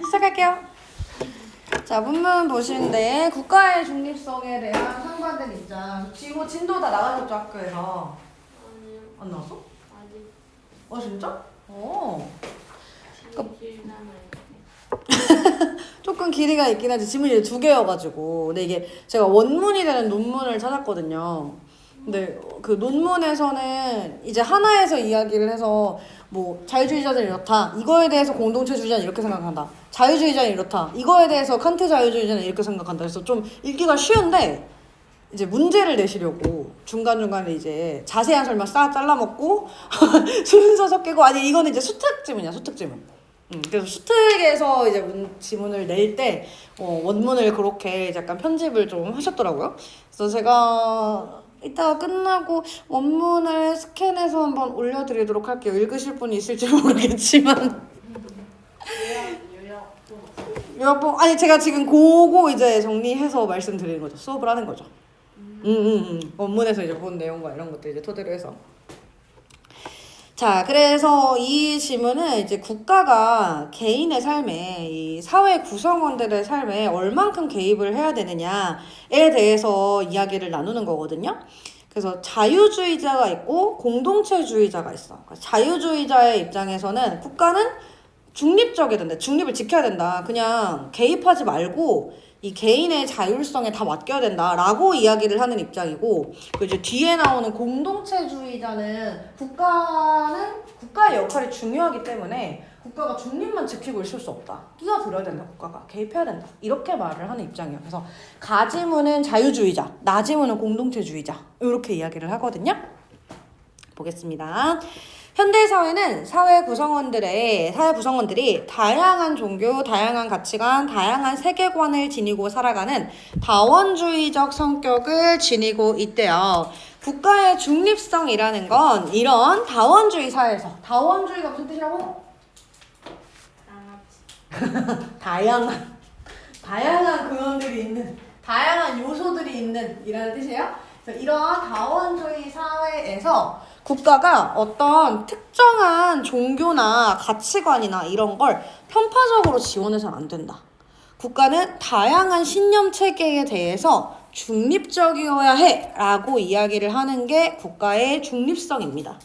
시작할게요. 자, 문문 보시는데 국가의 중립성에 대한 상반된 입장. 지금 진도 다 나가셨죠, 학교에서? 아니요. 안 나왔어? 아직 진짜? 지나나요. 조금 길이가 있긴 하지. 지문이 이제 2개여가지고. 근데 이게 제가 원문이 되는 논문을 찾았거든요. 근데 그 논문에서는 이제 하나에서 이야기를 해서 뭐 자유주의자들은 이렇다. 이거에 대해서 공동체주의자는 이렇게 생각한다. 자유주의자는 이렇다. 이거에 대해서 칸트 자유주의자는 이렇게 생각한다. 그래서 좀 읽기가 쉬운데 이제 문제를 내시려고 중간중간에 이제 자세한 설명 싹 잘라먹고 순서 섞이고 아니 이거는 이제 수특지문이야 수특지문. 그래서 수특에서 이제 지문을 낼 때 원문을 그렇게 약간 편집을 좀 하셨더라고요. 그래서 제가 이따가 끝나고 원문을 스캔해서 한번 올려드리도록 할게요. 읽으실 분이 있을지 모르겠지만 요약본 아니 제가 지금 그거 이제 정리해서 말씀드리는 거죠. 수업을 하는 거죠. 원문에서 이제 본 내용과 이런 것들 이제 토대로 해서. 자, 그래서 이 지문은 이제 국가가 개인의 삶에, 이 사회 구성원들의 삶에 얼만큼 개입을 해야 되느냐에 대해서 이야기를 나누는 거거든요. 그래서 자유주의자가 있고 공동체주의자가 있어. 그러니까 자유주의자의 입장에서는 국가는 중립적이어야 된다. 중립을 지켜야 된다. 그냥 개입하지 말고 이 개인의 자율성에 다 맡겨야 된다라고 이야기를 하는 입장이고, 그 이제 뒤에 나오는 공동체주의자는 국가의 역할이 중요하기 때문에 국가가 중립만 지키고 있을 수 없다. 끼어들어야 된다. 국가가 개입해야 된다. 이렇게 말을 하는 입장이에요. 그래서 가지문은 자유주의자, 나지문은 공동체주의자 이렇게 이야기를 하거든요. 보겠습니다. 현대사회는 사회 구성원들이 다양한 종교, 다양한 가치관, 다양한 세계관을 지니고 살아가는 다원주의적 성격을 지니고 있대요. 국가의 중립성이라는 건 이런 다원주의 사회에서, 다원주의가 무슨 뜻이라고? 다양한 근원들이 있는, 다양한 요소들이 있는 이라는 뜻이에요. 그래서 이런 다원주의 사회에서 국가가 어떤 특정한 종교나 가치관이나 이런 걸 편파적으로 지원해서는 안 된다. 국가는 다양한 신념 체계에 대해서 중립적이어야 해 라고 이야기를 하는 게 국가의 중립성입니다.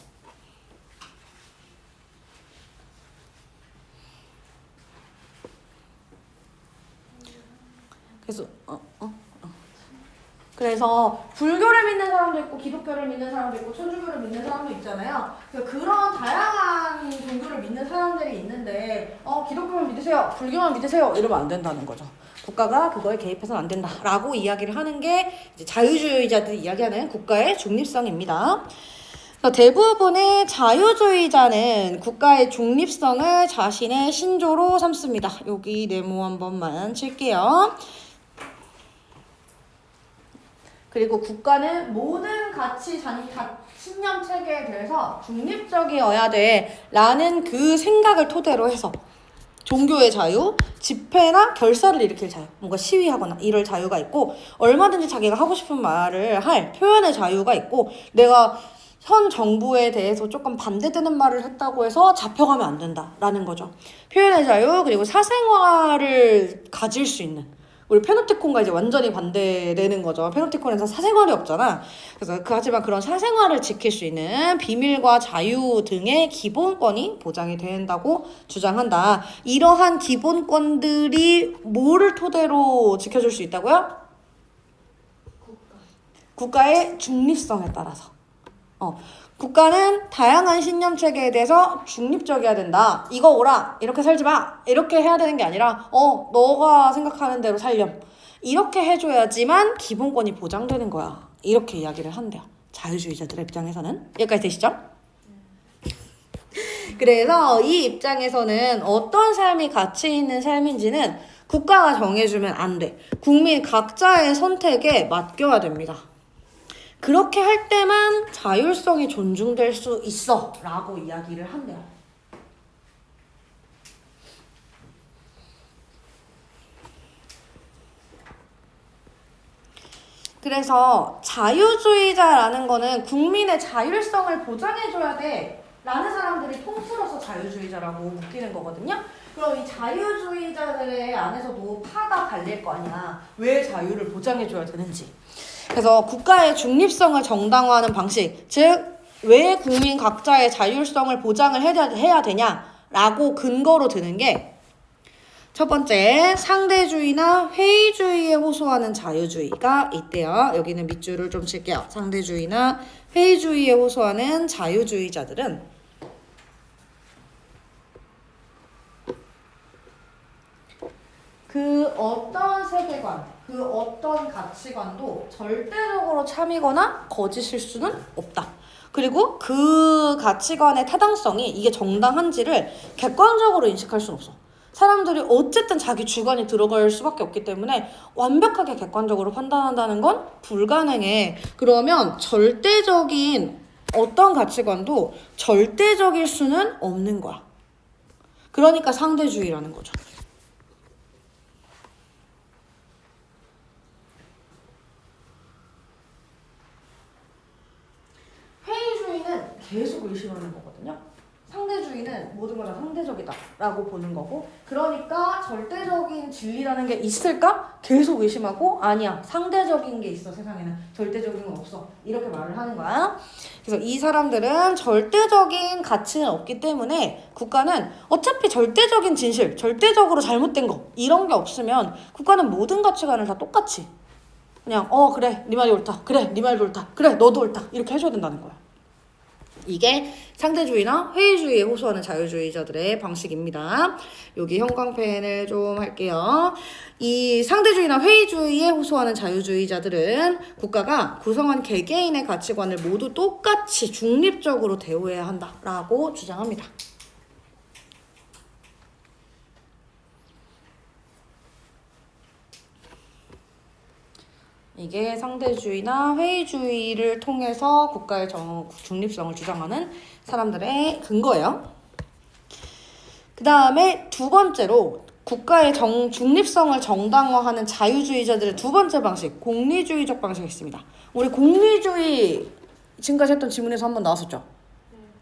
그래서 불교를 믿는 사람도 있고 기독교를 믿는 사람도 있고 천주교를 믿는 사람도 있잖아요. 그래서 그런 다양한 종교를 믿는 사람들이 있는데 기독교만 믿으세요, 불교만 믿으세요 이러면 안 된다는 거죠. 국가가 그거에 개입해서는 안 된다라고 이야기를 하는 게 이제 자유주의자들이 이야기하는 국가의 중립성입니다. 대부분의 자유주의자는 국가의 중립성을 자신의 신조로 삼습니다. 여기 네모 한 번만 칠게요. 그리고 국가는 모든 신념 체계에 대해서 중립적이어야 돼 라는 그 생각을 토대로 해서 종교의 자유, 집회나 결사를 일으킬 자유, 뭔가 시위하거나 이럴 자유가 있고 얼마든지 자기가 하고 싶은 말을 할 표현의 자유가 있고 내가 현 정부에 대해서 조금 반대되는 말을 했다고 해서 잡혀가면 안 된다라는 거죠. 표현의 자유 그리고 사생활을 가질 수 있는 우리 페노티콘과 이제 완전히 반대되는 거죠. 페노티콘에서 사생활이 없잖아. 그래서 하지만 그런 사생활을 지킬 수 있는 비밀과 자유 등의 기본권이 보장이 된다고 주장한다. 이러한 기본권들이 뭐를 토대로 지켜줄 수 있다고요? 국가의 중립성에 따라서. 국가는 다양한 신념 체계에 대해서 중립적이어야 된다. 이거 오라. 이렇게 살지 마. 이렇게 해야 되는 게 아니라 너가 생각하는 대로 살렴. 이렇게 해줘야지만 기본권이 보장되는 거야. 이렇게 이야기를 한대요. 자유주의자들의 입장에서는. 여기까지 되시죠? 그래서 이 입장에서는 어떤 삶이 가치 있는 삶인지는 국가가 정해주면 안 돼. 국민 각자의 선택에 맡겨야 됩니다. 그렇게 할 때만 자율성이 존중될 수 있어 라고 이야기를 한대요. 그래서 자유주의자라는 거는 국민의 자율성을 보장해줘야 돼 라는 사람들이 통틀어서 자유주의자라고 묶이는 거거든요. 그럼 이 자유주의자들의 안에서도 파가 갈릴 거 아니야. 왜 자유를 보장해줘야 되는지. 그래서 국가의 중립성을 정당화하는 방식, 즉 왜 국민 각자의 자율성을 보장을 해야 되냐라고 근거로 드는 게 첫 번째, 상대주의나 회의주의에 호소하는 자유주의가 있대요. 여기는 밑줄을 좀 칠게요. 상대주의나 회의주의에 호소하는 자유주의자들은 그 어떤 세계관, 그 어떤 가치관도 절대적으로 참이거나 거짓일 수는 없다. 그리고 그 가치관의 타당성이 이게 정당한지를 객관적으로 인식할 수는 없어. 사람들이 어쨌든 자기 주관이 들어갈 수밖에 없기 때문에 완벽하게 객관적으로 판단한다는 건 불가능해. 그러면 절대적인 어떤 가치관도 절대적일 수는 없는 거야. 그러니까 상대주의라는 거죠. 회의주의는 계속 의심하는 거거든요. 상대주의는 모든 걸 다 상대적이다 라고 보는 거고, 그러니까 절대적인 진리라는 게 있을까? 계속 의심하고, 아니야, 상대적인 게 있어. 세상에는 절대적인 건 없어, 이렇게 말을 하는 거야. 그래서 이 사람들은 절대적인 가치는 없기 때문에 국가는 어차피 절대적인 진실, 절대적으로 잘못된 거 이런 게 없으면 국가는 모든 가치관을 다 똑같이 그냥 그래 네 말이 옳다, 그래 네 말도 옳다, 그래 너도 옳다, 이렇게 해줘야 된다는 거야. 이게 상대주의나 회의주의에 호소하는 자유주의자들의 방식입니다. 여기 형광펜을 좀 할게요. 이 상대주의나 회의주의에 호소하는 자유주의자들은 국가가 구성원 개개인의 가치관을 모두 똑같이 중립적으로 대우해야 한다라고 주장합니다. 이게 상대주의나 회의주의를 통해서 국가의 중립성을 주장하는 사람들의 근거예요. 그 다음에 두 번째로 국가의 중립성을 정당화하는 자유주의자들의 두 번째 방식, 공리주의적 방식이 있습니다. 우리 공리주의 지금까지 했던 지문에서 한번 나왔었죠?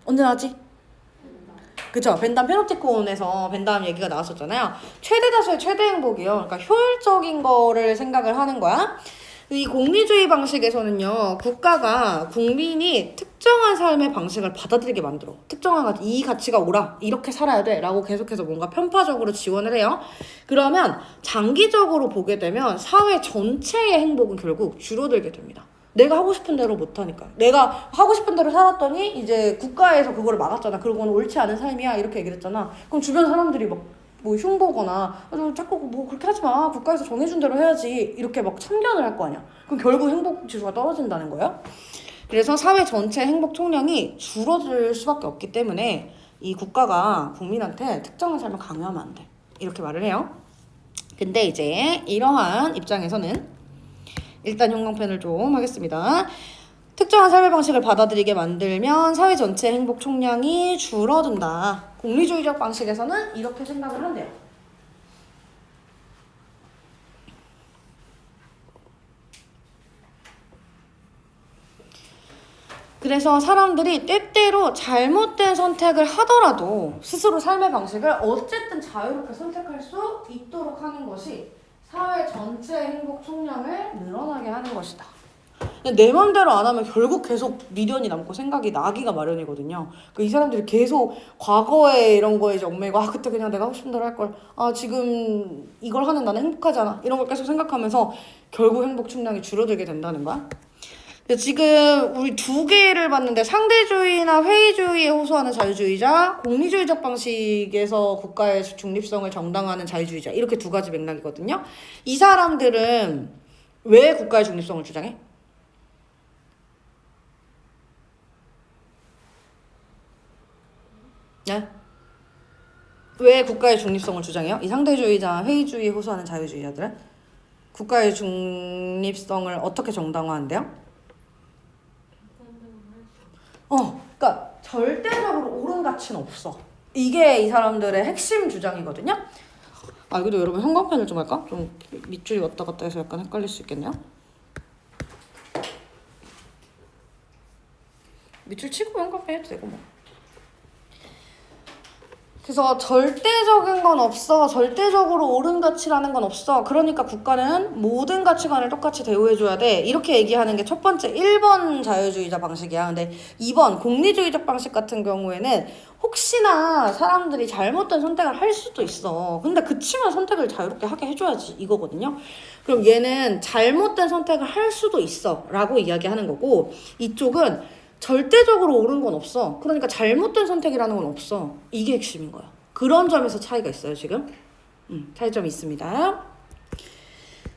언제 나왔지? 그쵸? 벤담 페노티콘에서 벤담 얘기가 나왔었잖아요. 최대 다수의 최대 행복이요. 그러니까 효율적인 거를 생각을 하는 거야. 이 공리주의 방식에서는요, 국가가 국민이 특정한 삶의 방식을 받아들이게 만들어. 특정한 이 가치가 옳아, 이렇게 살아야 돼 라고 계속해서 뭔가 편파적으로 지원을 해요. 그러면 장기적으로 보게 되면 사회 전체의 행복은 결국 줄어들게 됩니다. 내가 하고 싶은 대로 못하니까. 내가 하고 싶은 대로 살았더니 이제 국가에서 그거를 막았잖아. 그러고는 옳지 않은 삶이야, 이렇게 얘기를 했잖아. 그럼 주변 사람들이 막 뭐 흉보거나 자꾸 뭐 그렇게 하지 마, 국가에서 정해준 대로 해야지, 이렇게 막 참견을 할 거 아니야. 그럼 결국 행복 지수가 떨어진다는 거예요. 그래서 사회 전체 행복 총량이 줄어들 수밖에 없기 때문에 이 국가가 국민한테 특정한 삶을 강요하면 안 돼, 이렇게 말을 해요. 근데 이제 이러한 입장에서는 일단 형광펜을 좀 하겠습니다. 특정한 삶의 방식을 받아들이게 만들면 사회 전체 행복 총량이 줄어든다. 공리주의적 방식에서는 이렇게 생각을 한대요. 그래서 사람들이 때때로 잘못된 선택을 하더라도 스스로 삶의 방식을 어쨌든 자유롭게 선택할 수 있도록 하는 것이 사회 전체의 행복 총량을 늘어나게 하는 것이다. 내 맘대로 안 하면 결국 계속 미련이 남고 생각이 나기가 마련이거든요. 이 사람들이 계속 과거에 이런 거에 이제 얽매이고, 그때 그냥 내가 하고 싶은 대로 할 걸, 지금 이걸 하는 나는 행복하잖아, 이런 걸 계속 생각하면서 결국 행복 총량이 줄어들게 된다는 거야. 지금 우리 두 개를 봤는데, 상대주의나 회의주의에 호소하는 자유주의자, 공리주의적 방식에서 국가의 중립성을 정당화하는 자유주의자, 이렇게 두 가지 맥락이거든요. 이 사람들은 왜 국가의 중립성을 주장해? 네? 왜 국가의 중립성을 주장해요? 이 상대주의자, 회의주의에 호소하는 자유주의자들은 국가의 중립성을 어떻게 정당화한대요? 그러니까 절대적으로 옳은 가치는 없어. 이게 이 사람들의 핵심 주장이거든요. 그래도 여러분 형광펜을 좀 할까? 좀 밑줄이 왔다 갔다 해서 약간 헷갈릴 수 있겠네요. 밑줄 치고 형광펜 해도 되고 뭐. 그래서 절대적인 건 없어. 절대적으로 옳은 가치라는 건 없어. 그러니까 국가는 모든 가치관을 똑같이 대우해줘야 돼. 이렇게 얘기하는 게 첫 번째 1번 자유주의자 방식이야. 근데 2번 공리주의적 방식 같은 경우에는 혹시나 사람들이 잘못된 선택을 할 수도 있어. 근데 그치만 선택을 자유롭게 하게 해줘야지. 이거거든요. 그럼 얘는 잘못된 선택을 할 수도 있어. 라고 이야기하는 거고, 이쪽은 절대적으로 옳은 건 없어. 그러니까 잘못된 선택이라는 건 없어. 이게 핵심인 거야. 그런 점에서 차이가 있어요, 지금. 차이점이 있습니다.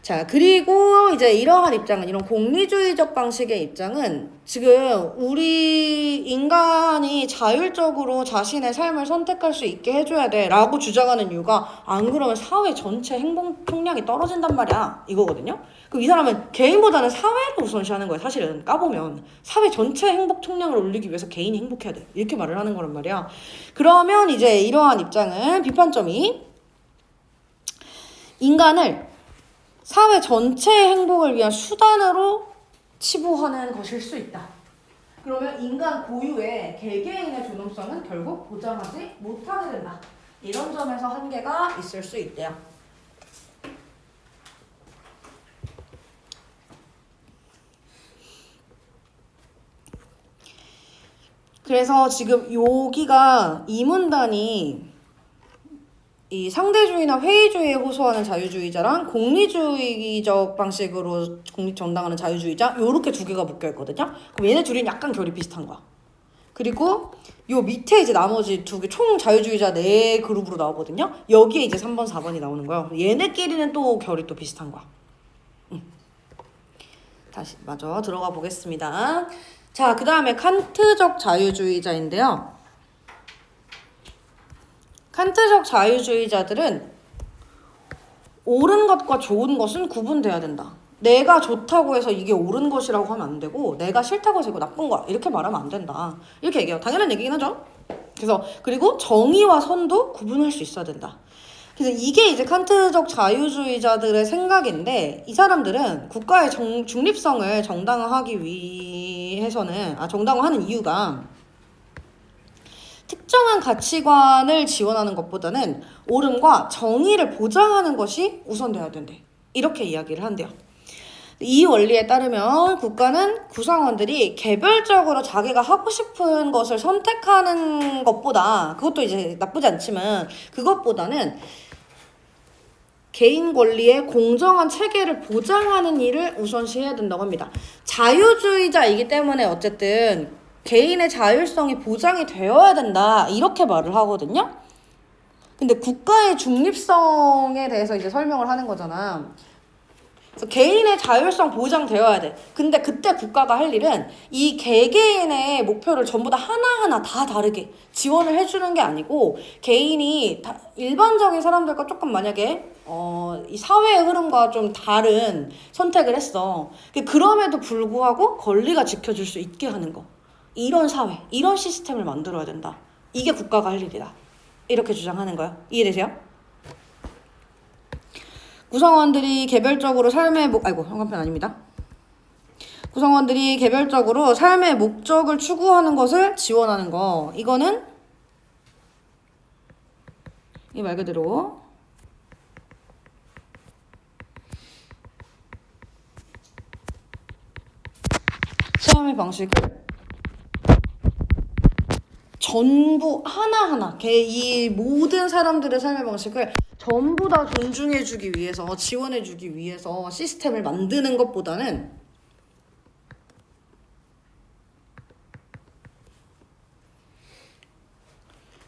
자, 그리고 이제 이러한 입장은, 이런 공리주의적 방식의 입장은 지금 우리 인간이 자율적으로 자신의 삶을 선택할 수 있게 해줘야 돼 라고 주장하는 이유가, 안 그러면 사회 전체 행복 풍량이 떨어진단 말이야. 이거거든요. 그럼 이 사람은 개인보다는 사회를 우선시하는 거야. 사실은 까보면 사회 전체 행복 총량을 올리기 위해서 개인이 행복해야 돼. 이렇게 말을 하는 거란 말이야. 그러면 이제 이러한 입장은 비판점이, 인간을 사회 전체의 행복을 위한 수단으로 치부하는 것일 수 있다. 그러면 인간 고유의 개개인의 존엄성은 결국 보장하지 못하게 된다. 이런 점에서 한계가 있을 수 있대요. 그래서 지금 여기가 이 문단이 이 상대주의나 회의주의에 호소하는 자유주의자랑 공리주의적 방식으로 공립정당하는 자유주의자, 요렇게 두 개가 묶여 있거든요. 그럼 얘네 둘이 약간 결이 비슷한 거야. 그리고 요 밑에 이제 나머지 두 개 총 자유주의자 네 그룹으로 나오거든요. 여기에 이제 3번, 4번이 나오는 거예요. 얘네끼리는 또 결이 또 비슷한 거야. 다시 마저 들어가 보겠습니다. 자, 그 다음에 칸트적 자유주의자인데요. 칸트적 자유주의자들은 옳은 것과 좋은 것은 구분돼야 된다. 내가 좋다고 해서 이게 옳은 것이라고 하면 안 되고, 내가 싫다고 해서 이거 나쁜 거야 이렇게 말하면 안 된다. 이렇게 얘기해요. 당연한 얘기긴 하죠. 그래서 그리고 정의와 선도 구분할 수 있어야 된다. 그래서 이게 이제 칸트적 자유주의자들의 생각인데, 이 사람들은 국가의 중립성을 정당화하기 위해서는, 정당화하는 이유가 특정한 가치관을 지원하는 것보다는 옳음과 정의를 보장하는 것이 우선돼야 된대. 이렇게 이야기를 한대요. 이 원리에 따르면 국가는 구성원들이 개별적으로 자기가 하고 싶은 것을 선택하는 것보다, 그것도 이제 나쁘지 않지만 그것보다는 개인 권리의 공정한 체계를 보장하는 일을 우선시해야 된다고 합니다. 자유주의자이기 때문에 어쨌든 개인의 자율성이 보장이 되어야 된다, 이렇게 말을 하거든요. 근데 국가의 중립성에 대해서 이제 설명을 하는 거잖아. 그래서 개인의 자율성 보장되어야 돼. 근데 그때 국가가 할 일은 이 개개인의 목표를 전부 다 하나하나 다 다르게 지원을 해주는 게 아니고, 개인이 일반적인 사람들과 조금 만약에 이 사회의 흐름과 좀 다른 선택을 했어. 그럼에도 불구하고 권리가 지켜줄 수 있게 하는 거. 이런 사회, 이런 시스템을 만들어야 된다. 이게 국가가 할 일이다. 이렇게 주장하는 거예요. 이해되세요? 구성원들이 개별적으로 형광펜 아닙니다. 구성원들이 개별적으로 삶의 목적을 추구하는 것을 지원하는 거. 이거는 이 말 그대로 삶의 방식을 전부 하나하나 이 모든 사람들의 삶의 방식을 전부 다 존중해주기 위해서, 지원해주기 위해서 시스템을 만드는 것보다는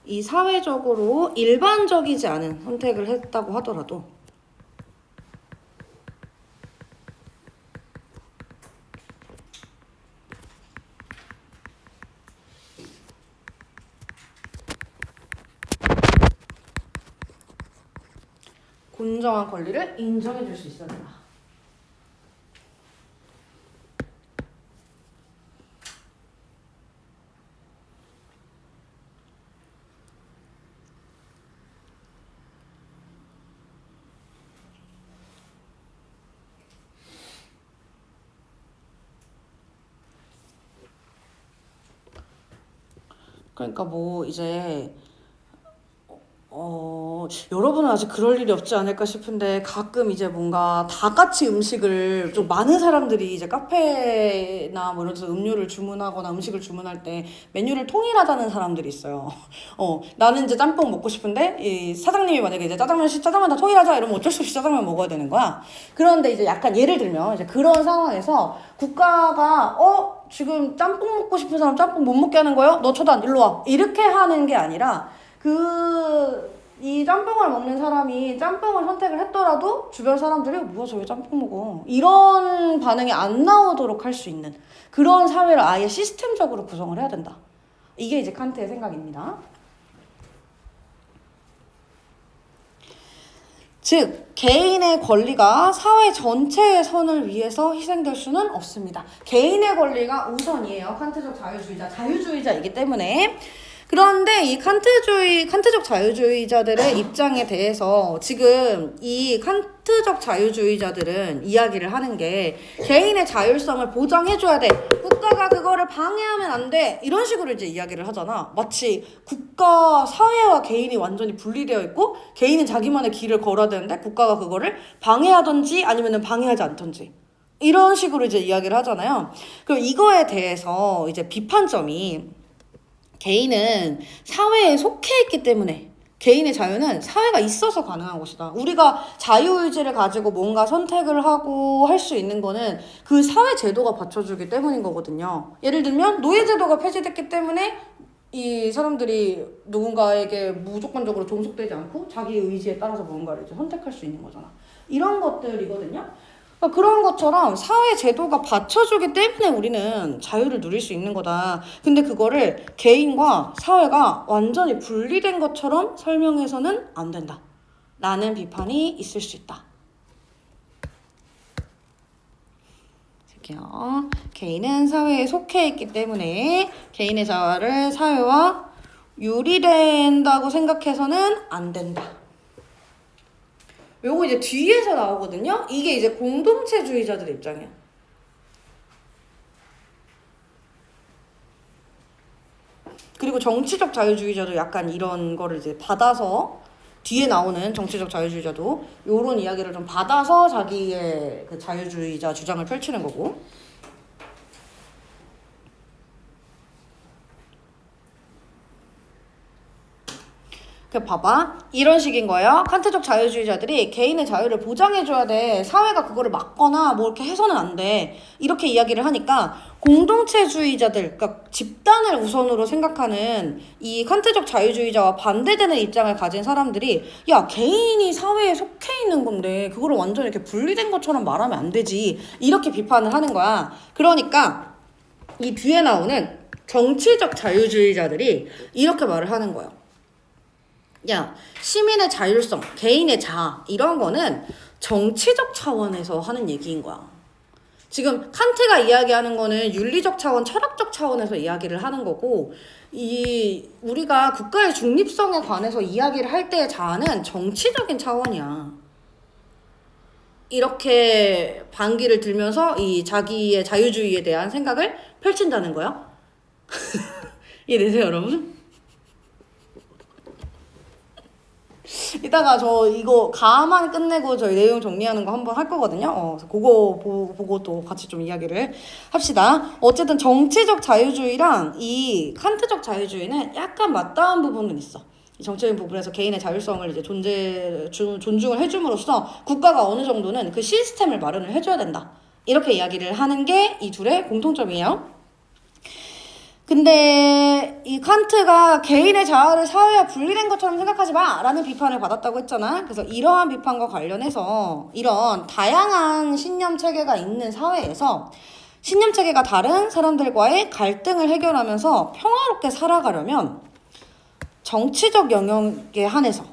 이 사회적으로 일반적이지 않은 선택을 했다고 하더라도 공정한 권리를 인정해줄 수 있어야 된다. 그러니까 뭐 이제 여러분은 아직 그럴 일이 없지 않을까 싶은데 가끔 이제 뭔가 다 같이 음식을 좀 많은 사람들이 이제 카페나 뭐 이런 데서 음료를 주문하거나 음식을 주문할 때 메뉴를 통일하자는 사람들이 있어요. 나는 이제 짬뽕 먹고 싶은데 이 사장님이 만약에 이제 짜장면 다 통일하자 이러면 어쩔 수 없이 짜장면 먹어야 되는 거야. 그런데 이제 약간 예를 들면 이제 그런 상황에서 국가가 지금 짬뽕 먹고 싶은 사람 짬뽕 못 먹게 하는 거예요? 너 처단 일로 와. 이렇게 하는 게 아니라 이 짬뽕을 먹는 사람이 짬뽕을 선택을 했더라도 주변 사람들이 뭐야 저 왜 짬뽕 먹어 이런 반응이 안 나오도록 할 수 있는 그런 사회를 아예 시스템적으로 구성을 해야 된다. 이게 이제 칸트의 생각입니다. 즉 개인의 권리가 사회 전체의 선을 위해서 희생될 수는 없습니다. 개인의 권리가 우선이에요. 칸트적 자유주의자이기 때문에. 그런데 이 칸트적 자유주의자들의 입장에 대해서 지금 이 칸트적 자유주의자들은 이야기를 하는 게 개인의 자율성을 보장해줘야 돼. 국가가 그거를 방해하면 안 돼. 이런 식으로 이제 이야기를 하잖아. 마치 국가, 사회와 개인이 완전히 분리되어 있고 개인은 자기만의 길을 걸어야 되는데 국가가 그거를 방해하든지 아니면 방해하지 않든지. 이런 식으로 이제 이야기를 하잖아요. 그럼 이거에 대해서 이제 비판점이 개인은 사회에 속해 있기 때문에 개인의 자유는 사회가 있어서 가능한 것이다. 우리가 자유의지를 가지고 뭔가 선택을 하고 할 수 있는 거는 그 사회 제도가 받쳐주기 때문인 거거든요. 예를 들면 노예제도가 폐지됐기 때문에 이 사람들이 누군가에게 무조건적으로 종속되지 않고 자기 의지에 따라서 뭔가를 이제 선택할 수 있는 거잖아. 이런 것들이거든요. 그러니까 그런 것처럼 사회 제도가 받쳐주기 때문에 우리는 자유를 누릴 수 있는 거다. 근데 그거를 개인과 사회가 완전히 분리된 것처럼 설명해서는 안 된다. 라는 비판이 있을 수 있다. 볼게요. 개인은 사회에 속해 있기 때문에 개인의 자유를 사회와 유리된다고 생각해서는 안 된다. 요거 이제 뒤에서 나오거든요. 이게 이제 공동체주의자들의 입장이야. 그리고 정치적 자유주의자도 약간 이런 거를 이제 받아서 뒤에 나오는 정치적 자유주의자도 요런 이야기를 좀 받아서 자기의 그 자유주의자 주장을 펼치는 거고. 봐봐. 이런 식인 거예요. 칸트적 자유주의자들이 개인의 자유를 보장해줘야 돼. 사회가 그거를 막거나 뭐 이렇게 해서는 안 돼. 이렇게 이야기를 하니까 공동체주의자들, 그러니까 집단을 우선으로 생각하는 이 칸트적 자유주의자와 반대되는 입장을 가진 사람들이 야, 개인이 사회에 속해 있는 건데 그거를 완전 이렇게 분리된 것처럼 말하면 안 되지. 이렇게 비판을 하는 거야. 그러니까 이 뒤에 나오는 정치적 자유주의자들이 이렇게 말을 하는 거예요. 야, 시민의 자율성, 개인의 자아 이런 거는 정치적 차원에서 하는 얘기인 거야. 지금 칸트가 이야기하는 거는 윤리적 차원, 철학적 차원에서 이야기를 하는 거고 우리가 국가의 중립성에 관해서 이야기를 할 때의 자아는 정치적인 차원이야. 이렇게 반기를 들면서 이 자기의 자유주의에 대한 생각을 펼친다는 거야. 이해되세요, 여러분? 이따가 저 이거 가만 끝내고 저희 내용 정리하는 거 한번 할 거거든요. 그거 보고 또 같이 좀 이야기를 합시다. 어쨌든 정치적 자유주의랑 이 칸트적 자유주의는 약간 맞닿은 부분은 있어. 정치적인 부분에서 개인의 자율성을 이제 존중을 해줌으로써 국가가 어느 정도는 그 시스템을 마련을 해줘야 된다. 이렇게 이야기를 하는 게 이 둘의 공통점이에요. 근데 이 칸트가 개인의 자아를 사회와 분리된 것처럼 생각하지 마! 라는 비판을 받았다고 했잖아. 그래서 이러한 비판과 관련해서 이런 다양한 신념 체계가 있는 사회에서 신념 체계가 다른 사람들과의 갈등을 해결하면서 평화롭게 살아가려면 정치적 영역에 한해서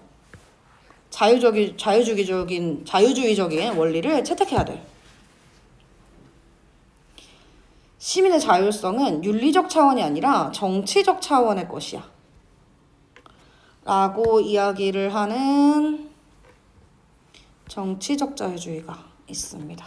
자유주의적인 원리를 채택해야 돼. 시민의 자율성은 윤리적 차원이 아니라 정치적 차원의 것이야. 라고 이야기를 하는 정치적 자유주의가 있습니다.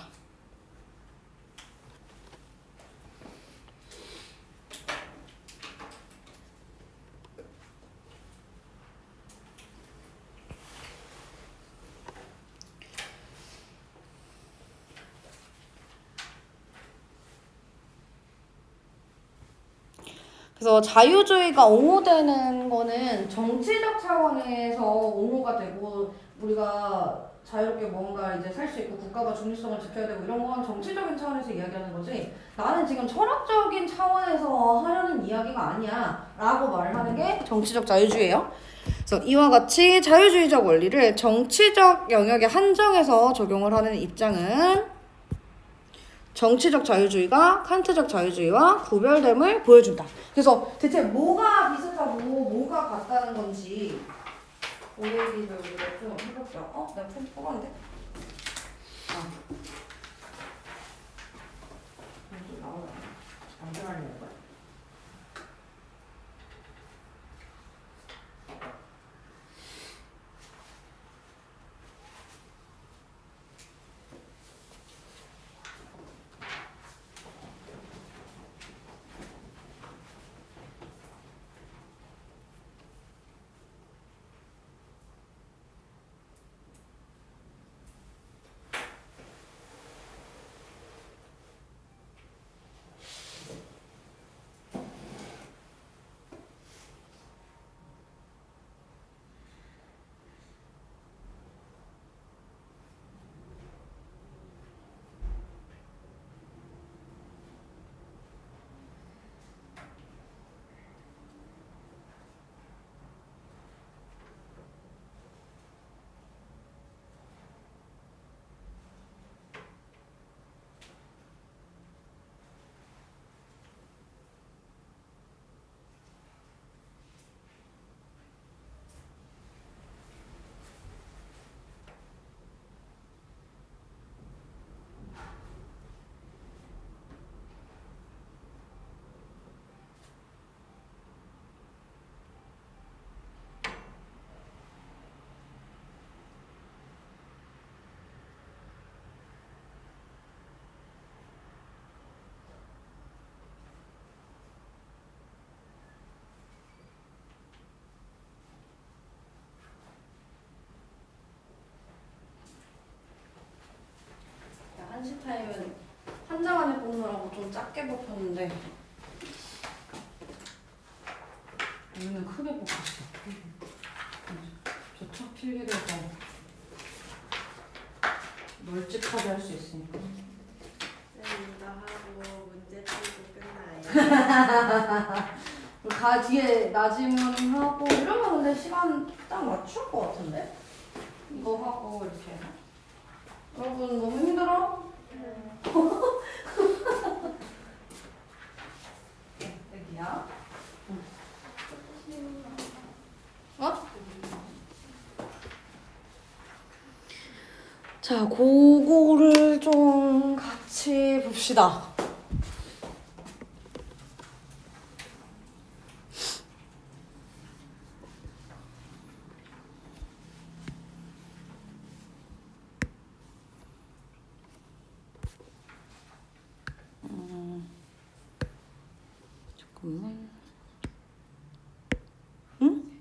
그래서 자유주의가 옹호되는 거는 정치적 차원에서 옹호가 되고 우리가 자유롭게 뭔가 이제 살 수 있고 국가가 중립성을 지켜야 되고 이런 건 정치적인 차원에서 이야기하는 거지 나는 지금 철학적인 차원에서 하려는 이야기가 아니야 라고 말을 하는 게 정치적 자유주의예요. 그래서 이와 같이 자유주의적 원리를 정치적 영역에 한정해서 적용을 하는 입장은 정치적 자유주의가 칸트적 자유주의와 구별됨을 보여준다. 그래서 대체 뭐가 비슷하고 뭐가 같다는 건지 오해기를 우리가 좀 해볼게요. 내가 폰 뽑았는데? 좀 나오네. 안 들어가는 거야. 한시 타임은 한 장 안에 뽑느라고 좀 작게 뽑혔는데 여기는 크게 뽑혔어. 저첫 필기를 더 널찍하게 할 수 있으니까. 쌤도 하고 문제 풀고 끝나요. 가 뒤에 나지문하고 이러면 근데 시간 딱 맞출 것 같은데? 이거 하고 이렇게. 여러분 너무 힘들어? 여기야. 어? 자, 그거를 좀 같이 봅시다. 잠깐만. 응?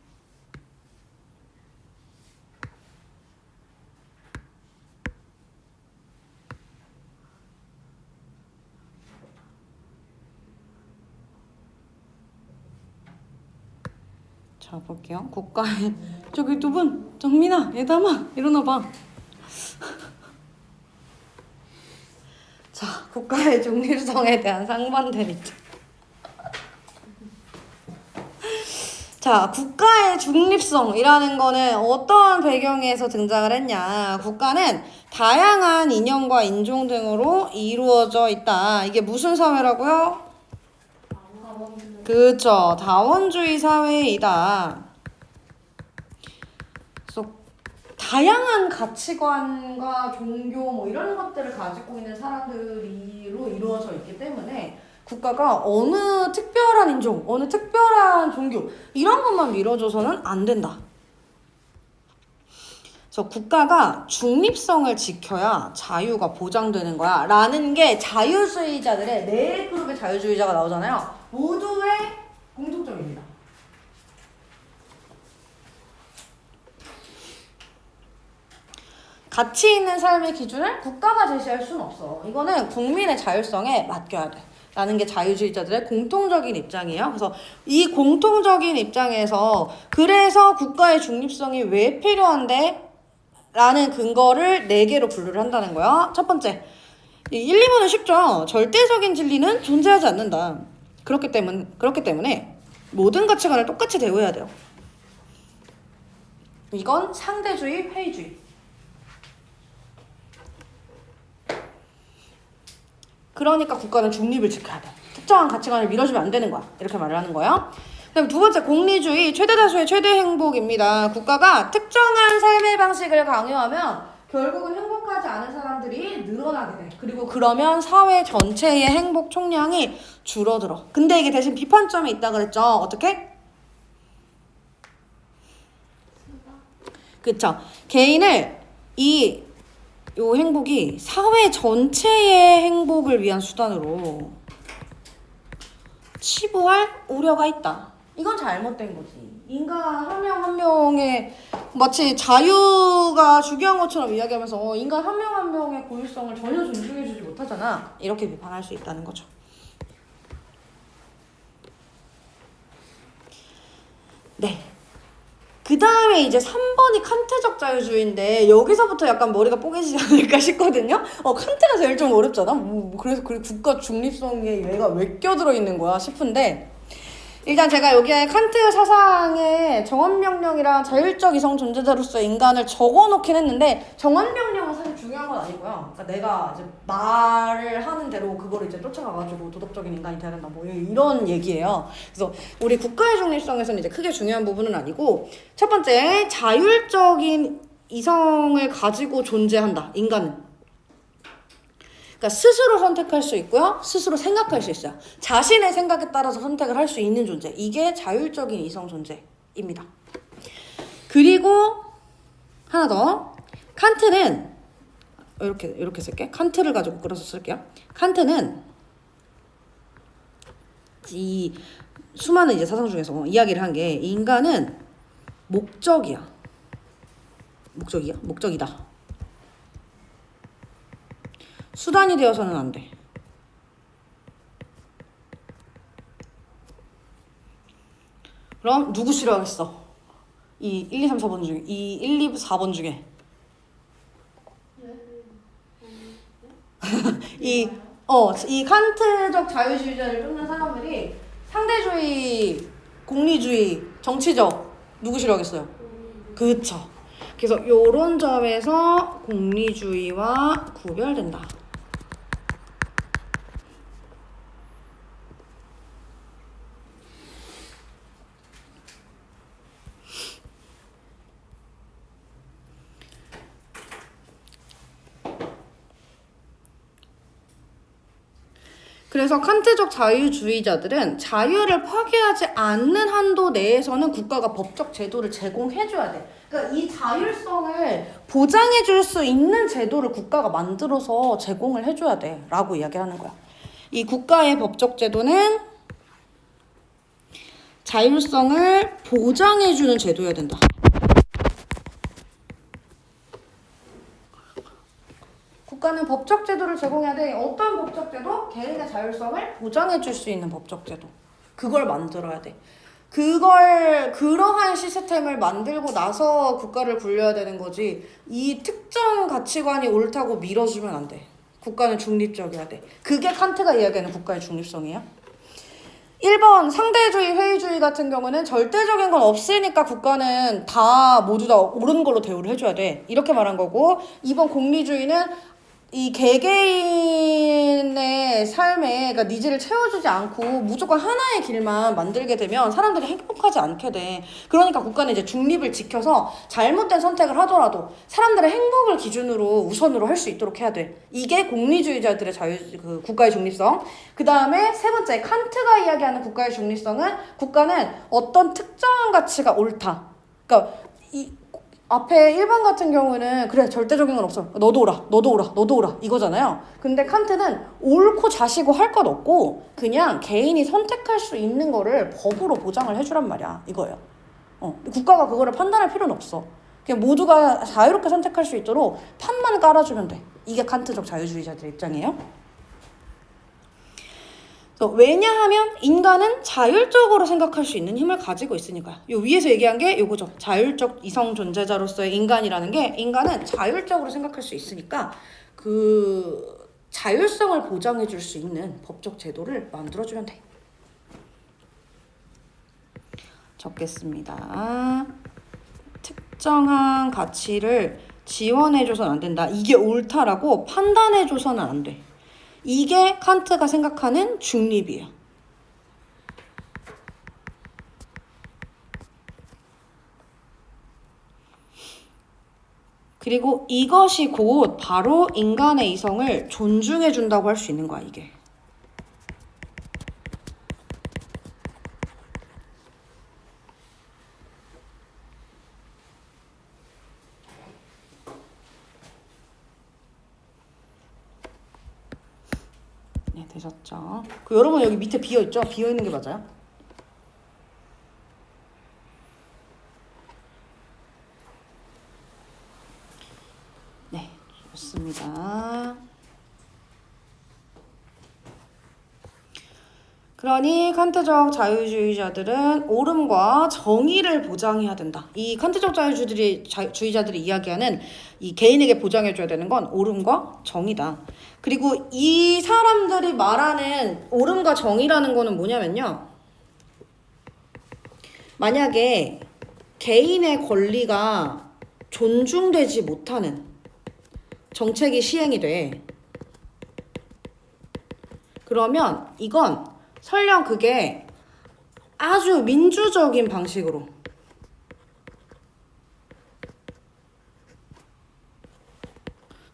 자, 볼게요. 국가의 저기 두 분, 정민아, 예담아, 일어나봐. 자, 국가의 중립성에 대한 상반된 입장. 자, 국가의 중립성이라는 거는 어떤 배경에서 등장을 했냐. 국가는 다양한 이념과 인종 등으로 이루어져 있다. 이게 무슨 사회라고요? 그렇죠. 다원주의 사회이다. 그래서 다양한 가치관과 종교 뭐 이런 것들을 가지고 있는 사람들로 이루어져 있기 때문에 국가가 어느 특별한 인종, 어느 특별한 종교 이런 것만 밀어줘서는 안 된다. 그래서 국가가 중립성을 지켜야 자유가 보장되는 거야 라는 게 자유주의자들의 네 그룹의 자유주의자가 나오잖아요. 모두의 공통점입니다. 가치 있는 삶의 기준을 국가가 제시할 수는 없어. 이거는 국민의 자율성에 맡겨야 돼. 라는 게 자유주의자들의 공통적인 입장이에요. 그래서 이 공통적인 입장에서 그래서 국가의 중립성이 왜 필요한데? 라는 근거를 4개로 분류를 한다는 거야. 첫 번째, 1, 2번은 쉽죠. 절대적인 진리는 존재하지 않는다. 그렇기 때문에 모든 가치관을 똑같이 대우해야 돼요. 이건 상대주의, 회의주의. 그러니까 국가는 중립을 지켜야 돼. 특정한 가치관을 밀어주면 안 되는 거야. 이렇게 말을 하는 거예요. 그다음 두 번째, 공리주의, 최대 다수의 최대 행복입니다. 국가가 특정한 삶의 방식을 강요하면 결국은 행복하지 않은 사람들이 늘어나게 돼. 그리고 그러면 사회 전체의 행복 총량이 줄어들어. 근데 이게 대신 비판점이 있다 그랬죠. 어떻게? 그쵸. 개인을 요 행복이 사회 전체의 행복을 위한 수단으로 치부할 우려가 있다. 이건 잘못된 거지. 인간 한 명 한 명의 마치 자유가 중요한 것처럼 이야기하면서 인간 한 명 한 명의 고유성을 전혀 존중해주지 못하잖아. 이렇게 비판할 수 있다는 거죠. 네. 그 다음에 이제 3번이 칸트적 자유주의인데 여기서부터 약간 머리가 뽀개지지 않을까 싶거든요. 칸트가 제일 좀 어렵잖아. 그래서 국가 중립성에 얘가 왜 껴들어 있는 거야 싶은데, 일단 제가 여기에 칸트 사상의 정언명령이랑 자율적 이성 존재자로서 인간을 적어놓긴 했는데, 정언명령은 사실 중요한 건 아니고요. 그러니까 내가 이제 말을 하는 대로 그거를 이제 쫓아가가지고 도덕적인 인간이 돼야 된다, 뭐 이런 얘기예요. 그래서 우리 국가의 중립성에서는 이제 크게 중요한 부분은 아니고, 첫 번째, 자율적인 이성을 가지고 존재한다, 인간은. 그러니까 스스로 선택할 수 있고요. 스스로 생각할 수 있어요. 자신의 생각에 따라서 선택을 할 수 있는 존재. 이게 자율적인 이성 존재입니다. 그리고 하나 더. 칸트는 이렇게 쓸게. 칸트를 가지고 끌어서 쓸게요. 칸트는 이 수많은 이제 사상 중에서 이야기를 한 게 인간은 목적이야. 목적이다. 수단이 되어서는 안 돼. 그럼 누구 싫어하겠어? 이 1, 2, 3, 4번 중에, 이 1, 2, 4번 중에 이 칸트적 자유주의자를 쫓는 사람들이 상대주의, 공리주의, 정치적 누구 싫어하겠어요? 그쵸. 그래서 요런 점에서 공리주의와 구별된다. 그래서 칸트적 자유주의자들은 자유를 파괴하지 않는 한도 내에서는 국가가 법적 제도를 제공해줘야 돼. 그러니까 이 자율성을 보장해줄 수 있는 제도를 국가가 만들어서 제공을 해줘야 돼 라고 이야기하는 거야. 이 국가의 법적 제도는 자율성을 보장해주는 제도여야 된다. 국가는 법적 제도를 제공해야 돼. 어떤 법적 제도? 개인의 자율성을 보장해줄 수 있는 법적 제도. 그걸 만들어야 돼. 그러한 시스템을 만들고 나서 국가를 굴려야 되는 거지. 이 특정 가치관이 옳다고 밀어주면 안 돼. 국가는 중립적이어야 돼. 그게 칸트가 이야기하는 국가의 중립성이에요. 1번 상대주의, 회의주의 같은 경우는 절대적인 건 없으니까 국가는 모두 다 옳은 걸로 대우를 해줘야 돼. 이렇게 말한 거고, 2번 공리주의는 이 개개인의 삶에 그러니까 니즈를 채워주지 않고 무조건 하나의 길만 만들게 되면 사람들이 행복하지 않게 돼. 그러니까 국가는 이제 중립을 지켜서 잘못된 선택을 하더라도 사람들의 행복을 기준으로 우선으로 할 수 있도록 해야 돼. 이게 공리주의자들의 국가의 중립성. 그 다음에 세 번째, 칸트가 이야기하는 국가의 중립성은 국가는 어떤 특정한 가치가 옳다. 그러니까 앞에 1번 같은 경우는 그래 절대적인 건 없어. 너도 오라 이거잖아요. 근데 칸트는 옳고 자시고 할 것 없고 그냥 개인이 선택할 수 있는 거를 법으로 보장을 해주란 말이야. 이거예요. 국가가 그거를 판단할 필요는 없어. 그냥 모두가 자유롭게 선택할 수 있도록 판만 깔아주면 돼. 이게 칸트적 자유주의자들의 입장이에요. 왜냐하면 인간은 자율적으로 생각할 수 있는 힘을 가지고 있으니까요. 요 위에서 얘기한 게 요거죠. 자율적 이성 존재자로서의 인간이라는 게 인간은 자율적으로 생각할 수 있으니까 그 자율성을 보장해 줄 수 있는 법적 제도를 만들어주면 돼. 적겠습니다. 특정한 가치를 지원해줘서는 안 된다. 이게 옳다라고 판단해줘서는 안 돼. 이게 칸트가 생각하는 중립이에요. 그리고 이것이 곧 바로 인간의 이성을 존중해준다고 할 수 있는 거야, 이게. 네, 되셨죠? 여러분 여기 밑에 비어있죠? 비어있는 게 맞아요? 네, 좋습니다. 그러니 칸트적 자유주의자들은 옳음과 정의를 보장해야 된다. 이 칸트적 자유주의자들이 이야기하는 이 개인에게 보장해줘야 되는 건 옳음과 정의다. 그리고 이 사람들이 말하는 옳음과 정의라는 거는 뭐냐면요. 만약에 개인의 권리가 존중되지 못하는 정책이 시행이 돼. 그러면 이건 설령 그게 아주 민주적인 방식으로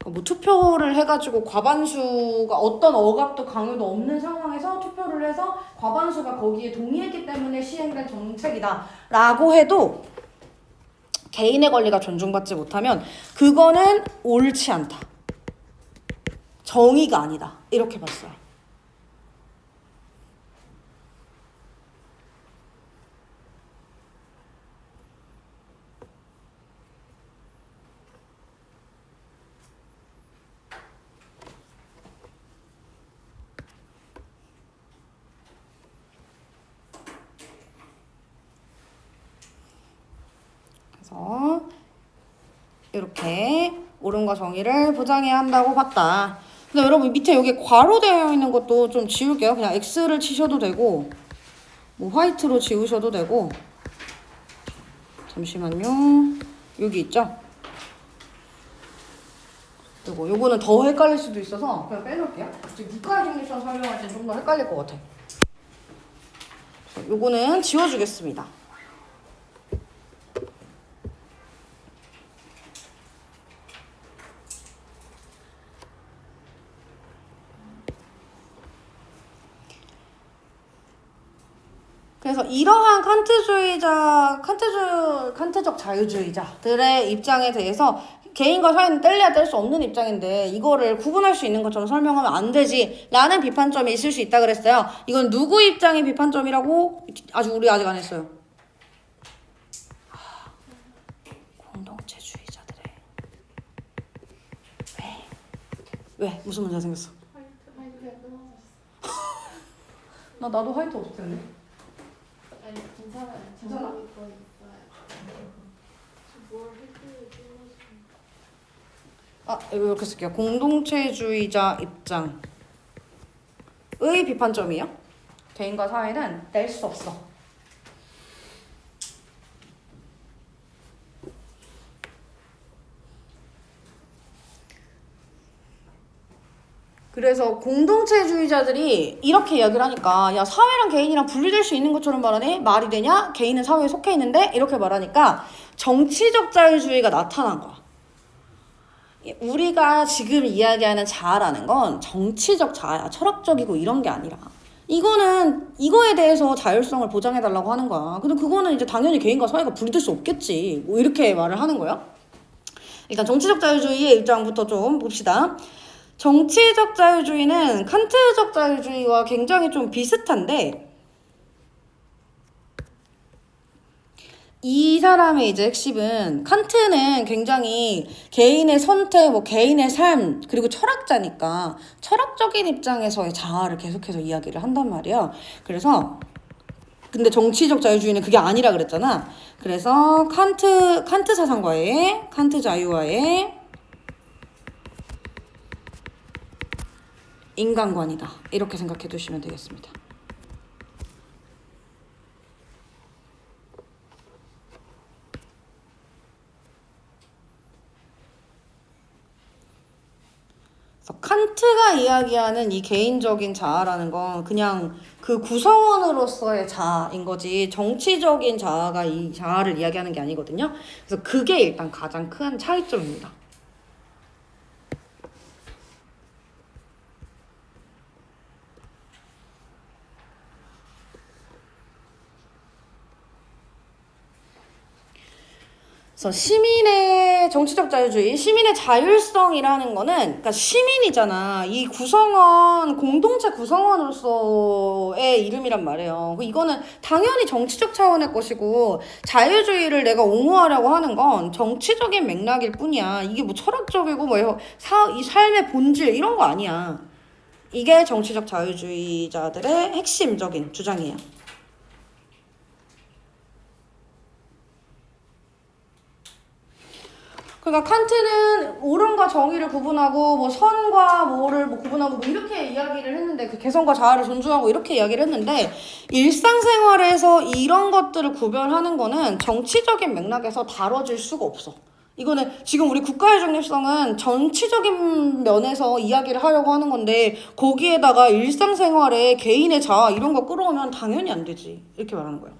뭐 투표를 해가지고 과반수가 어떤 억압도 강요도 없는 상황에서 투표를 해서 과반수가 거기에 동의했기 때문에 시행된 정책이다 라고 해도 개인의 권리가 존중받지 못하면 그거는 옳지 않다. 정의가 아니다. 이렇게 봤어요. 그래서 이렇게 옳음과 정의를 보장해야 한다고 봤다. 근데 여러분 밑에 여기 괄호되어 있는 것도 좀 지울게요. 그냥 X를 치셔도 되고 뭐 화이트로 지우셔도 되고. 잠시만요. 여기 있죠? 그리고 요거는 더 헷갈릴 수도 있어서 그냥 빼놓을게요. 지금 국가의 중립성 설명할 때 좀 더 헷갈릴 것 같아요. 요거는 지워주겠습니다. 그래서 이러한 칸트적 자유주의자들의 입장에 대해서 개인과 사회는 뗄래야 뗄 수 없는 입장인데 이거를 구분할 수 있는 것처럼 설명하면 안 되지 라는 비판점이 있을 수 있다 그랬어요. 이건 누구 입장의 비판점이라고 우리 아직 안 했어요. 공동체주의자들의 왜? 무슨 문제가 생겼어? 화이트가 끊어졌어. 나도 화이트 없을 텐데. 아니 괜찮아요. 괜찮아? 저거 이거 있어요. 뭘 헷갈려 끊어지는. 이렇게 쓸게요. 공동체주의자 입장의 비판점이요. 개인과 사회는 뗄 수 없어. 그래서 공동체주의자들이 이렇게 이야기를 하니까 야 사회랑 개인이랑 분리될 수 있는 것처럼 말하네? 말이 되냐? 개인은 사회에 속해 있는데? 이렇게 말하니까 정치적 자유주의가 나타난 거야. 우리가 지금 이야기하는 자아라는 건 정치적 자아야. 철학적이고 이런 게 아니라 이거에 대해서 자율성을 보장해달라고 하는 거야. 근데 그거는 이제 당연히 개인과 사회가 분리될 수 없겠지. 뭐 이렇게 말을 하는 거야. 일단 정치적 자유주의의 입장부터 좀 봅시다. 정치적 자유주의는 칸트적 자유주의와 굉장히 좀 비슷한데 이 사람의 이제 핵심은 칸트는 굉장히 개인의 선택, 뭐 개인의 삶, 그리고 철학자니까 철학적인 입장에서의 자아를 계속해서 이야기를 한단 말이야. 그래서 근데 정치적 자유주의는 그게 아니라 그랬잖아. 그래서 칸트 사상과의 칸트 자유와의 인간관이다. 이렇게 생각해 두시면 되겠습니다. 칸트가 이야기하는 이 개인적인 자아라는 건 그냥 그 구성원으로서의 자아인 거지 정치적인 자아가 이 자아를 이야기하는 게 아니거든요. 그래서 그게 일단 가장 큰 차이점입니다. 그래서 시민의 정치적 자유주의, 시민의 자율성이라는 거는, 그러니까 시민이잖아. 이 구성원, 공동체 구성원으로서의 이름이란 말이에요. 이거는 당연히 정치적 차원의 것이고, 자유주의를 내가 옹호하려고 하는 건 정치적인 맥락일 뿐이야. 이게 뭐 철학적이고, 뭐, 이 삶의 본질, 이런 거 아니야. 이게 정치적 자유주의자들의 핵심적인 주장이에요. 그러니까 칸트는 옳음과 정의를 구분하고 뭐 선과 뭐를 뭐 구분하고 뭐 이렇게 이야기를 했는데 그 개성과 자아를 존중하고 이렇게 이야기를 했는데 일상생활에서 이런 것들을 구별하는 거는 정치적인 맥락에서 다뤄질 수가 없어. 이거는 지금 우리 국가의 중립성은 정치적인 면에서 이야기를 하려고 하는 건데 거기에다가 일상생활에 개인의 자아 이런 거 끌어오면 당연히 안 되지. 이렇게 말하는 거예요.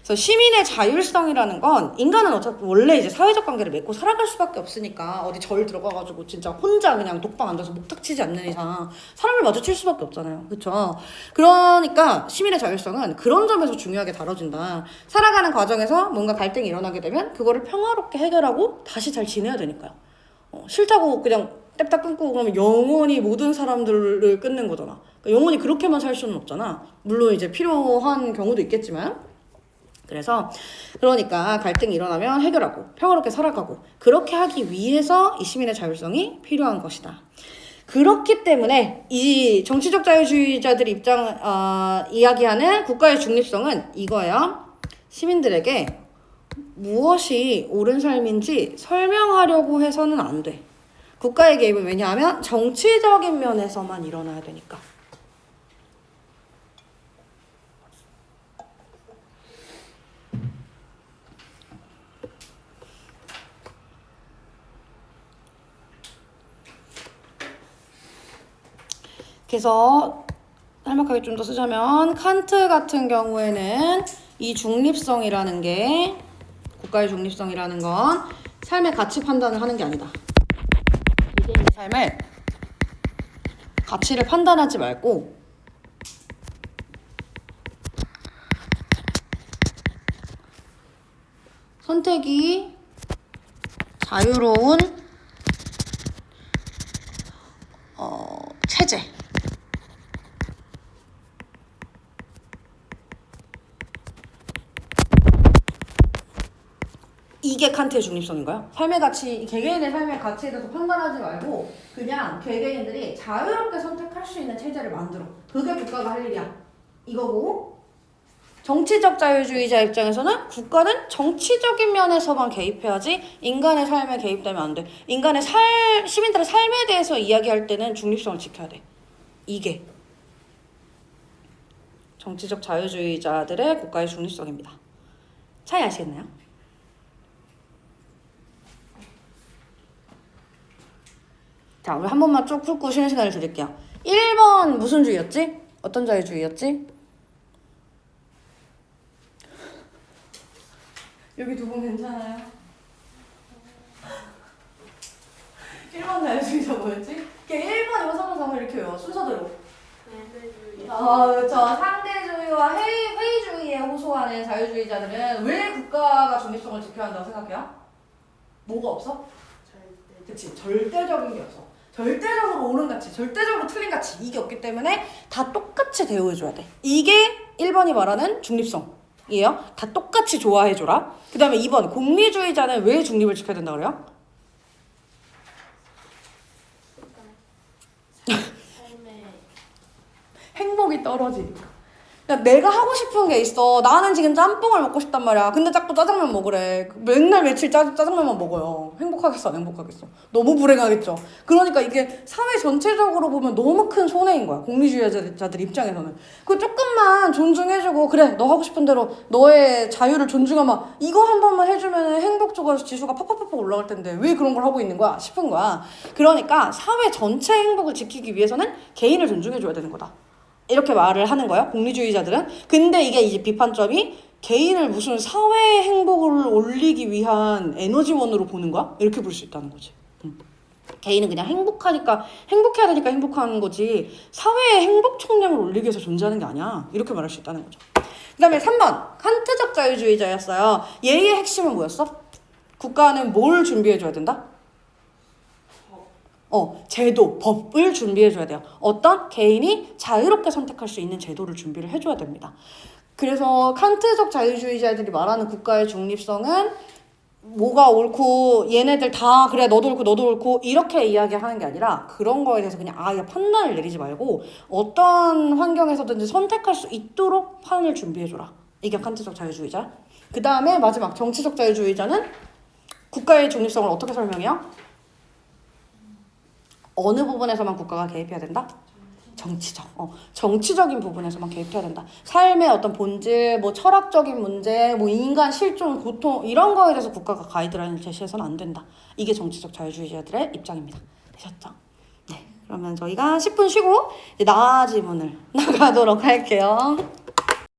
그래서 시민의 자율성이라는 건 인간은 어차피 원래 이제 사회적 관계를 맺고 살아갈 수밖에 없으니까 어디 절 들어가가지고 진짜 혼자 그냥 독방 앉아서 목탁치지 않는 이상 사람을 마주칠 수밖에 없잖아요. 그쵸? 그러니까 시민의 자율성은 그런 점에서 중요하게 다뤄진다. 살아가는 과정에서 뭔가 갈등이 일어나게 되면 그거를 평화롭게 해결하고 다시 잘 지내야 되니까요. 싫다고 그냥 냅다 끊고 그러면 영원히 모든 사람들을 끊는 거잖아. 그러니까 영원히 그렇게만 살 수는 없잖아. 물론 이제 필요한 경우도 있겠지만 그러니까 갈등이 일어나면 해결하고 평화롭게 살아가고 그렇게 하기 위해서 이 시민의 자율성이 필요한 것이다. 그렇기 때문에 이 정치적 자유주의자들이 이야기하는 국가의 중립성은 이거예요. 시민들에게 무엇이 옳은 삶인지 설명하려고 해서는 안 돼. 국가의 개입은 왜냐하면 정치적인 면에서만 일어나야 되니까. 그래서 짤막하게 좀 더 쓰자면 칸트 같은 경우에는 이 중립성이라는 게 국가의 중립성이라는 건 삶의 가치 판단을 하는 게 아니다. 개개인의 삶을 가치를 판단하지 말고 선택이 자유로운 체제. 이게 칸트의 중립성인가요? 삶의 가치, 개개인의 삶의 가치에 대해서 판단하지 말고 그냥 개개인들이 자유롭게 선택할 수 있는 체제를 만들어. 그게 국가가 할 일이야. 이거고 정치적 자유주의자 입장에서는 국가는 정치적인 면에서만 개입해야지 인간의 삶에 개입되면 안 돼. 인간의 시민들의 삶에 대해서 이야기할 때는 중립성을 지켜야 돼. 이게 정치적 자유주의자들의 국가의 중립성입니다. 차이 아시겠나요? 자, 우리 한 번만 쭉 풀고 쉬는 시간을 드릴게요. 1번 무슨 주의였지? 어떤 자유주의였지? 여기 두 분 괜찮아요? 1번 자유주의자 뭐였지? 1번, 2번, 3번, 4번 이렇게 외워. 순서대로. 그렇죠. 상대주의와 회의주의에 호소하는 자유주의자들은 왜 국가가 중립성을 지켜야 한다고 생각해요? 뭐가 없어? 그치. 절대적인 게 없어. 절대적으로 옳은 가치, 절대적으로 틀린 가치 이게 없기 때문에 다 똑같이 대우해줘야 돼. 이게 1번이 말하는 중립성. 이에요. 다 똑같이 좋아해줘라. 그 다음에 2번 공리주의자는 왜 중립을 지켜야 된다 그래요? 그러니까 삶의 행복이 떨어지니까. 그러니까 내가 하고 싶은 게 있어. 나는 지금 짬뽕을 먹고 싶단 말이야. 근데 자꾸 짜장면 먹으래. 맨날 며칠 짜장면만 먹어요. 행복하겠어, 안 행복하겠어? 너무 불행하겠죠. 그러니까 이게 사회 전체적으로 보면 너무 큰 손해인 거야. 공리주의자들 입장에서는. 그 조금만 존중해주고 그래 너 하고 싶은 대로 너의 자유를 존중하면 이거 한 번만 해주면 행복 지수가 팍팍팍 올라갈 텐데 왜 그런 걸 하고 있는 거야 싶은 거야. 그러니까 사회 전체 행복을 지키기 위해서는 개인을 존중해줘야 되는 거다. 이렇게 말을 하는 거예요. 공리주의자들은. 근데 이게 이제 비판점이 개인을 무슨 사회 행복을 올리기 위한 에너지원으로 보는 거야? 이렇게 볼 수 있다는 거지. 개인은 그냥 행복해야 되니까 행복한 거지 사회의 행복 총량을 올리기 위해서 존재하는 게 아니야. 이렇게 말할 수 있다는 거죠. 그 다음에 3번 칸트적 자유주의자였어요. 얘의 핵심은 뭐였어? 국가는 뭘 준비해줘야 된다? 제도, 법을 준비해줘야 돼요. 어떤 개인이 자유롭게 선택할 수 있는 제도를 준비를 해줘야 됩니다. 그래서 칸트적 자유주의자들이 말하는 국가의 중립성은 뭐가 옳고 얘네들 다 그래 너도 옳고 너도 옳고 이렇게 이야기하는 게 아니라 그런 거에 대해서 그냥 아예 판단을 내리지 말고 어떤 환경에서든지 선택할 수 있도록 판을 준비해줘라. 이게 칸트적 자유주의자. 그 다음에 마지막 정치적 자유주의자는 국가의 중립성을 어떻게 설명해요? 어느 부분에서만 국가가 개입해야 된다? 정치적인 부분에서만 개입해야 된다. 삶의 어떤 본질, 뭐 철학적인 문제, 뭐 인간 실존, 고통 이런 거에 대해서 국가가 가이드라인을 제시해서는 안 된다. 이게 정치적 자유주의자들의 입장입니다. 되셨죠? 네, 그러면 저희가 10분 쉬고 이제 나지문을 나가도록 할게요.